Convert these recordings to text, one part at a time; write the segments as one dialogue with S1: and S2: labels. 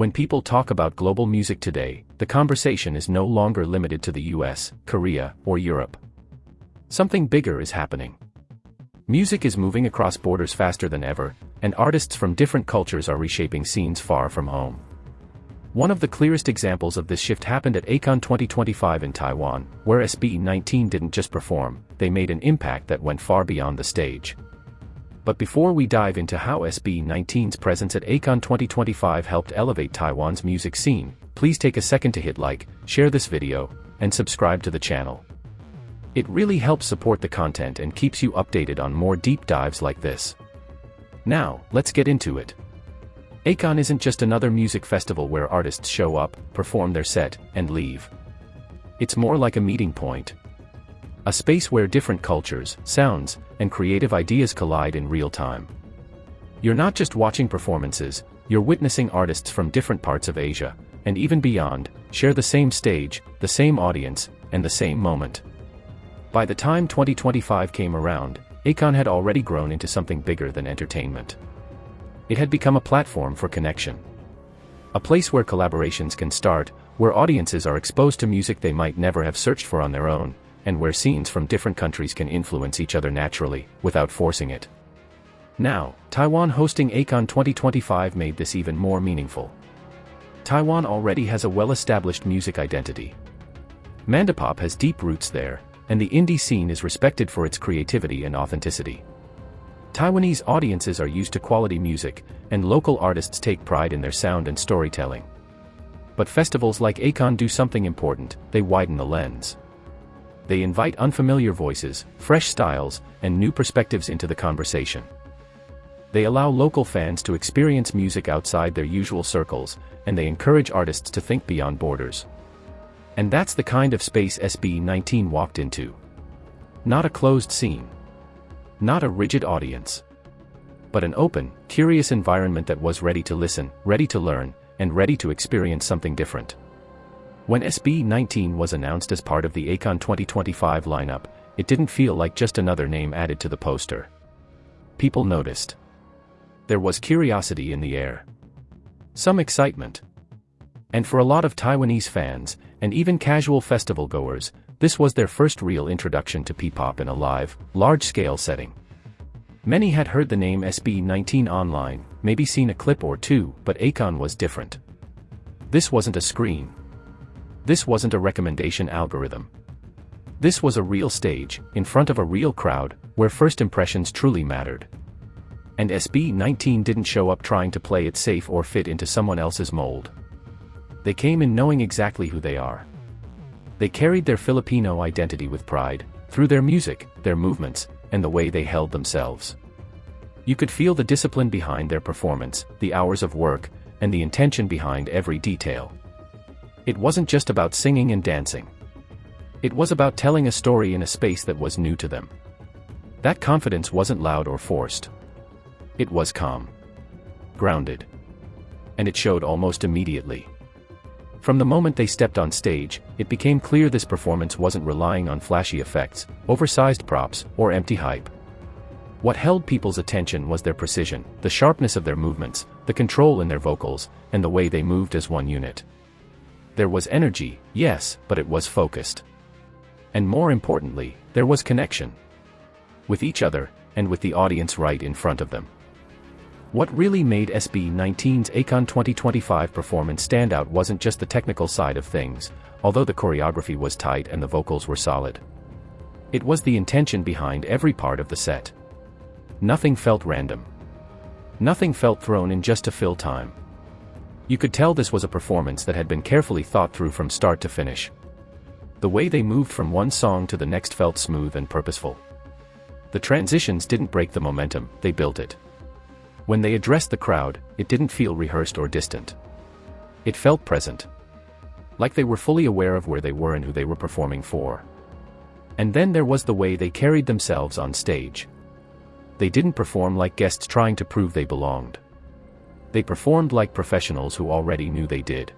S1: When people talk about global music today, the conversation is no longer limited to the US, Korea, or Europe. Something bigger is happening. Music is moving across borders faster than ever, and artists from different cultures are reshaping scenes far from home. One of the clearest examples of this shift happened at ACON 2025 in Taiwan, where SB19 didn't just perform, they made an impact that went far beyond the stage. But before we dive into how SB19's presence at ACON 2025 helped elevate Taiwan's music scene, please take a second to hit like, share this video, and subscribe to the channel. It really helps support the content and keeps you updated on more deep dives like this. Now, let's get into it. ACON isn't just another music festival where artists show up, perform their set, and leave. It's more like a meeting point. A space where different cultures, sounds, and creative ideas collide in real time. You're not just watching performances, you're witnessing artists from different parts of Asia, and even beyond, share the same stage, the same audience, and the same moment. By the time 2025 came around, ACON had already grown into something bigger than entertainment. It had become a platform for connection. A place where collaborations can start, where audiences are exposed to music they might never have searched for on their own, and where scenes from different countries can influence each other naturally, without forcing it. Now, Taiwan hosting ACON 2025 made this even more meaningful. Taiwan already has a well-established music identity. Ppop has deep roots there, and the indie scene is respected for its creativity and authenticity. Taiwanese audiences are used to quality music, and local artists take pride in their sound and storytelling. But festivals like ACON do something important: they widen the lens. They invite unfamiliar voices, fresh styles, and new perspectives into the conversation. They allow local fans to experience music outside their usual circles, and they encourage artists to think beyond borders. And that's the kind of space SB19 walked into. Not a closed scene. Not a rigid audience. But an open, curious environment that was ready to listen, ready to learn, and ready to experience something different. When SB19 was announced as part of the ACON 2025 lineup, it didn't feel like just another name added to the poster. People noticed. There was curiosity in the air. Some excitement. And for a lot of Taiwanese fans, and even casual festival goers, this was their first real introduction to Ppop in a live, large-scale setting. Many had heard the name SB19 online, maybe seen a clip or two, but ACON was different. This wasn't a screen. This wasn't a recommendation algorithm. This was a real stage, in front of a real crowd, where first impressions truly mattered. And SB19 didn't show up trying to play it safe or fit into someone else's mold. They came in knowing exactly who they are. They carried their Filipino identity with pride, through their music, their movements, and the way they held themselves. You could feel the discipline behind their performance, the hours of work, and the intention behind every detail. It wasn't just about singing and dancing. It was about telling a story in a space that was new to them. That confidence wasn't loud or forced. It was calm. Grounded. And it showed almost immediately. From the moment they stepped on stage, it became clear this performance wasn't relying on flashy effects, oversized props, or empty hype. What held people's attention was their precision, the sharpness of their movements, the control in their vocals, and the way they moved as one unit. There was energy, yes, but it was focused. And more importantly, there was connection. With each other, and with the audience right in front of them. What really made SB19's ACON 2025 performance stand out wasn't just the technical side of things, although the choreography was tight and the vocals were solid. It was the intention behind every part of the set. Nothing felt random. Nothing felt thrown in just to fill time. You could tell this was a performance that had been carefully thought through from start to finish. The way they moved from one song to the next felt smooth and purposeful. The transitions didn't break the momentum, they built it. When they addressed the crowd, it didn't feel rehearsed or distant. It felt present. Like they were fully aware of where they were and who they were performing for. And then there was the way they carried themselves on stage. They didn't perform like guests trying to prove they belonged. They performed like professionals who already knew they did.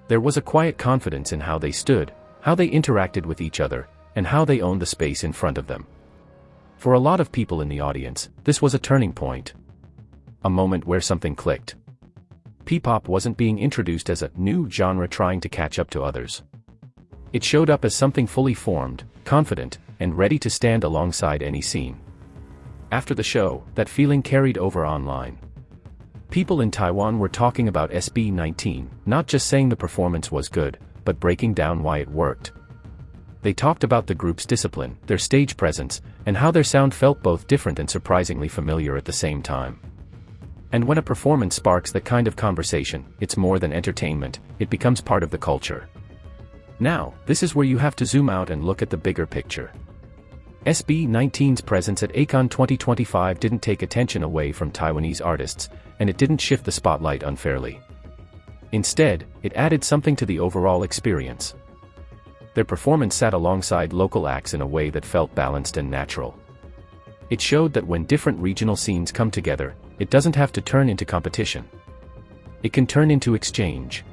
S1: There was a quiet confidence in how they stood, how they interacted with each other, and how they owned the space in front of them. For a lot of people in the audience, this was a turning point. A moment where something clicked. Ppop wasn't being introduced as a new genre trying to catch up to others. It showed up as something fully formed, confident, and ready to stand alongside any scene. After the show, that feeling carried over online. People in Taiwan were talking about SB19, not just saying the performance was good, but breaking down why it worked. They talked about the group's discipline, their stage presence, and how their sound felt both different and surprisingly familiar at the same time. And when a performance sparks that kind of conversation, it's more than entertainment, it becomes part of the culture. Now, this is where you have to zoom out and look at the bigger picture. SB19's presence at ACON 2025 didn't take attention away from Taiwanese artists, and it didn't shift the spotlight unfairly. Instead, it added something to the overall experience. Their performance sat alongside local acts in a way that felt balanced and natural. It showed that when different regional scenes come together, it doesn't have to turn into competition. It can turn into exchange.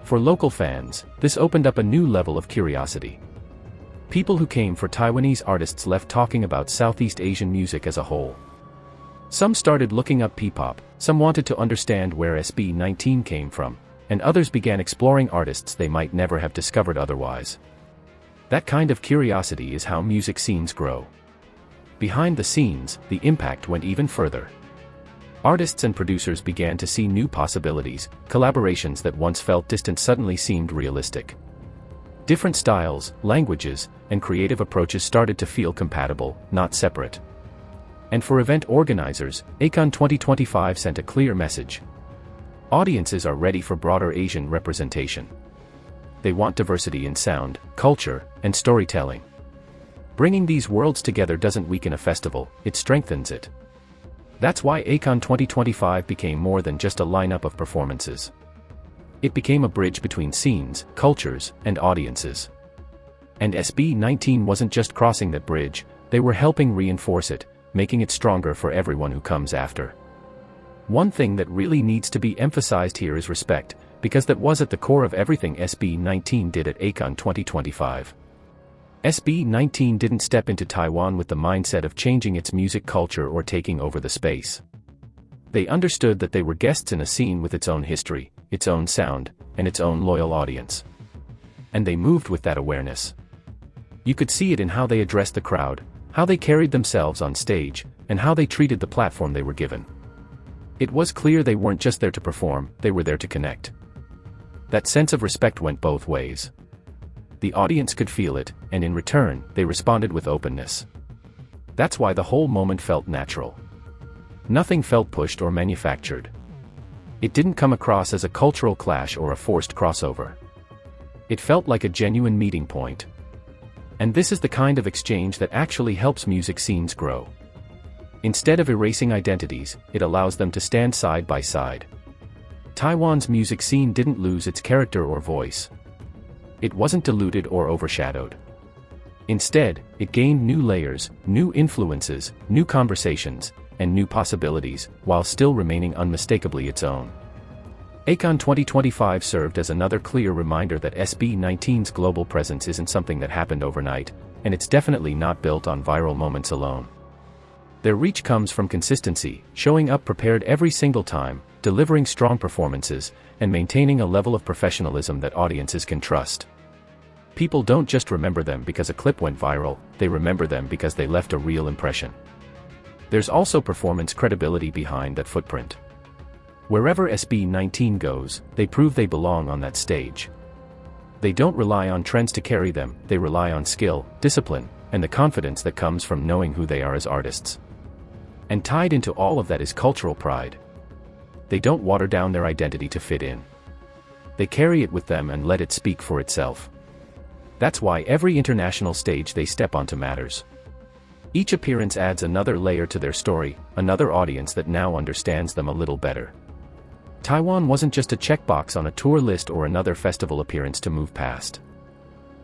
S1: For local fans, this opened up a new level of curiosity. People who came for Taiwanese artists left talking about Southeast Asian music as a whole. Some started looking up Ppop, some wanted to understand where SB19 came from, and others began exploring artists they might never have discovered otherwise. That kind of curiosity is how music scenes grow. Behind the scenes, the impact went even further. Artists and producers began to see new possibilities, collaborations that once felt distant suddenly seemed realistic. Different styles, languages, and creative approaches started to feel compatible, not separate. And for event organizers, ACON 2025 sent a clear message. Audiences are ready for broader Asian representation. They want diversity in sound, culture, and storytelling. Bringing these worlds together doesn't weaken a festival, it strengthens it. That's why ACON 2025 became more than just a lineup of performances. It became a bridge between scenes, cultures, and audiences. And SB19 wasn't just crossing that bridge, they were helping reinforce it, making it stronger for everyone who comes after. One thing that really needs to be emphasized here is respect, because that was at the core of everything SB19 did at ACON 2025. SB19 didn't step into Taiwan with the mindset of changing its music culture or taking over the space. They understood that they were guests in a scene with its own history, its own sound, and its own loyal audience. And they moved with that awareness. You could see it in how they addressed the crowd, how they carried themselves on stage, and how they treated the platform they were given. It was clear they weren't just there to perform, they were there to connect. That sense of respect went both ways. The audience could feel it, and in return, they responded with openness. That's why the whole moment felt natural. Nothing felt pushed or manufactured. It didn't come across as a cultural clash or a forced crossover. It felt like a genuine meeting point. And this is the kind of exchange that actually helps music scenes grow. Instead of erasing identities, it allows them to stand side by side. Taiwan's music scene didn't lose its character or voice. It wasn't diluted or overshadowed. Instead, it gained new layers, new influences, new conversations, and new possibilities, while still remaining unmistakably its own. ACON 2025 served as another clear reminder that SB19's global presence isn't something that happened overnight, and it's definitely not built on viral moments alone. Their reach comes from consistency, showing up prepared every single time, delivering strong performances, and maintaining a level of professionalism that audiences can trust. People don't just remember them because a clip went viral, they remember them because they left a real impression. There's also performance credibility behind that footprint. Wherever SB19 goes, they prove they belong on that stage. They don't rely on trends to carry them, they rely on skill, discipline, and the confidence that comes from knowing who they are as artists. And tied into all of that is cultural pride. They don't water down their identity to fit in. They carry it with them and let it speak for itself. That's why every international stage they step onto matters. Each appearance adds another layer to their story, another audience that now understands them a little better. Taiwan wasn't just a checkbox on a tour list or another festival appearance to move past.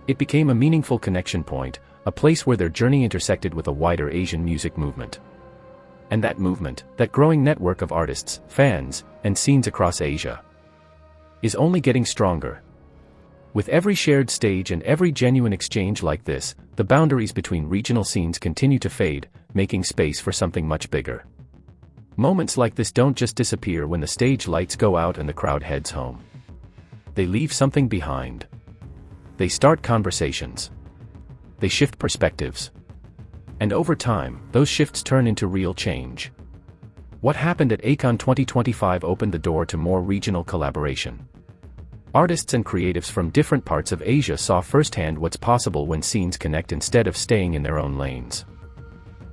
S1: It became a meaningful connection point, a place where their journey intersected with a wider Asian music movement. And that movement, that growing network of artists, fans, and scenes across Asia, is only getting stronger. With every shared stage and every genuine exchange like this, the boundaries between regional scenes continue to fade, making space for something much bigger. Moments like this don't just disappear when the stage lights go out and the crowd heads home. They leave something behind. They start conversations. They shift perspectives. And over time, those shifts turn into real change. What happened at ACON 2025 opened the door to more regional collaboration. Artists and creatives from different parts of Asia saw firsthand what's possible when scenes connect instead of staying in their own lanes.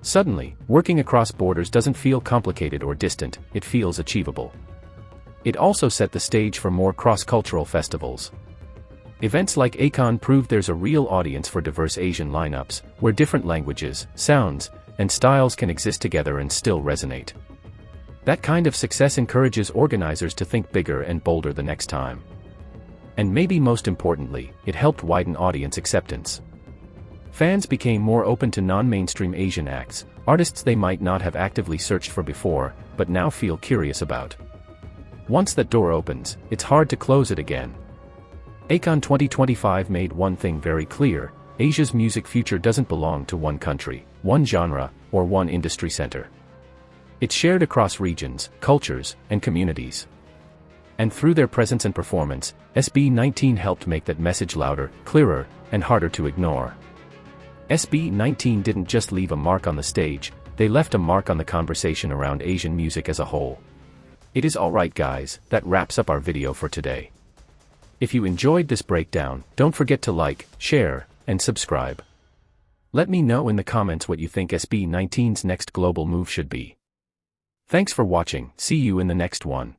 S1: Suddenly, working across borders doesn't feel complicated or distant, it feels achievable. It also set the stage for more cross-cultural festivals. Events like ACON proved there's a real audience for diverse Asian lineups, where different languages, sounds, and styles can exist together and still resonate. That kind of success encourages organizers to think bigger and bolder the next time. And maybe most importantly, it helped widen audience acceptance. Fans became more open to non-mainstream Asian acts, artists they might not have actively searched for before, but now feel curious about. Once that door opens, it's hard to close it again. ACON 2025 made one thing very clear: Asia's music future doesn't belong to one country, one genre, or one industry center. It's shared across regions, cultures, and communities. And through their presence and performance, SB19 helped make that message louder, clearer, and harder to ignore. SB19 didn't just leave a mark on the stage, they left a mark on the conversation around Asian music as a whole. It is alright guys, that wraps up our video for today. If you enjoyed this breakdown, don't forget to like, share, and subscribe. Let me know in the comments what you think SB19's next global move should be. Thanks for watching, see you in the next one.